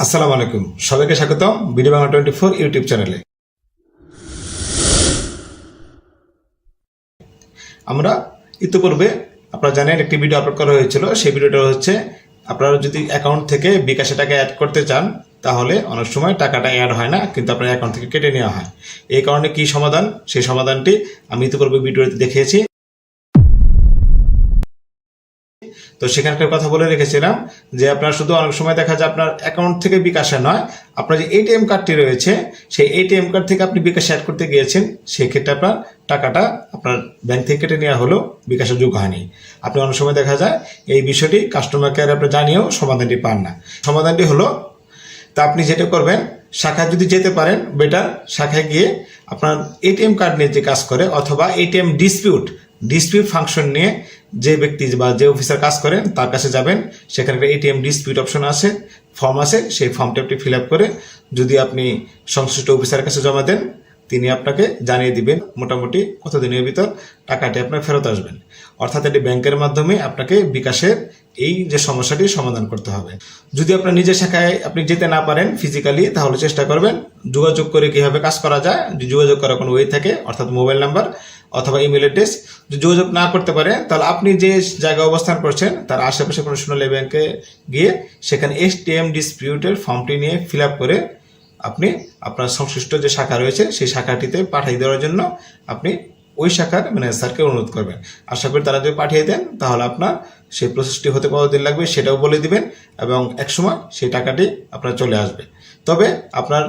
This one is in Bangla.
আসসালামু আলাইকুম, সবাইকে স্বাগতম বিডি বাংলা 24 ইউটিউব চ্যানেলে। আমরা ইতিপূর্বে আপনারা জানেন একটি ভিডিও আপলোড করা হয়েছিল। সেই ভিডিওটা হচ্ছে আপনারা যদি অ্যাকাউন্ট থেকে বিকাশে টাকা অ্যাড করতে চান তাহলে অনেক সময় টাকাটা অ্যাড হয় না, কিন্তু আপনার অ্যাকাউন্ট থেকে কেটে নেওয়া হয়। এই কারণে কি সমাধান, সেই সমাধানটি আমি ইতিপূর্বে ভিডিওতে দেখিয়েছি। তো সেখানকার কথা বলে রেখেছিলাম যে আপনার শুধু অনেক সময় দেখা যায় আপনার অ্যাকাউন্ট থেকে বিকাশে নয়, আপনার যে এটিএম কার্ডটি রয়েছে সেই এটিএম কার্ড থেকে আপনি বিকাশে অ্যাড করতে গিয়েছেন, সেক্ষেত্রে আপনার টাকাটা আপনার ব্যাংক থেকে কেটে নেওয়া হলেও বিকাশে যোগ হয়নি। আপনি অনেক সময় দেখা যায় এই বিষয়টি কাস্টমার কেয়ারে আপনি জানিয়েও সমাধানটি পান না। সমাধানটি হলো, তা আপনি যেটা করবেন, শাখায় যদি যেতে পারেন বেটার, শাখায় গিয়ে আপনার এটিএম কার্ড নিয়ে যে কাজ করে অথবা এটিএম ডিসপিউট ফাংশন নিয়ে যে ব্যক্তি বা যে অফিসার কাজ করেন তার কাছে যাবেন। সেখানে একটা এটিএম ডিসপিউট অপশন আছে, ফর্ম আছে, সেই ফর্মটা আপনি ফিল আপ করে যদি আপনি সংশ্লিষ্ট অফিসারের কাছে জমা দেন, তিনি আপনাকে জানিয়ে দিবেন মোটামুটি কতদিনের ভিতর টাকাটি আপনার ফেরত আসবেন। অর্থাৎ এটি ব্যাংকের মাধ্যমে আপনাকে বিকাশের এই যে সমস্যাটি সমাধান করতে হবে। যদি আপনার নিজের শাখায় আপনি যেতে না পারেন ফিজিক্যালি, তাহলে চেষ্টা করবেন যোগাযোগ করে কিভাবে কাজ করা যায়। যদি যোগাযোগ করার কোনো ওয়ে থাকে, অর্থাৎ মোবাইল নাম্বার অথবা ইমেল অ্যাড্রেস, যদি যোগাযোগ না করতে পারে তাহলে আপনি যে জায়গায় অবস্থান করছেন তার আশেপাশে কোনো সোনালী ব্যাংকে গিয়ে সেখানে এটিএম ডিসপিউটের ফর্মটি নিয়ে ফিল আপ করে আপনি আপনার সংশ্লিষ্ট যে শাখা রয়েছে সেই শাখাটিতে পাঠিয়ে দেওয়ার জন্য আপনি ওই শাখার ম্যানেজারকে অনুরোধ করবেন। আশা করি তারা যদি পাঠিয়ে দেন তাহলে আপনার সেই প্রসেসটি হতে কতদিন লাগবে সেটাও বলে দিবেন এবং একসময় সেই টাকাটি আপনার চলে আসবে। তবে আপনার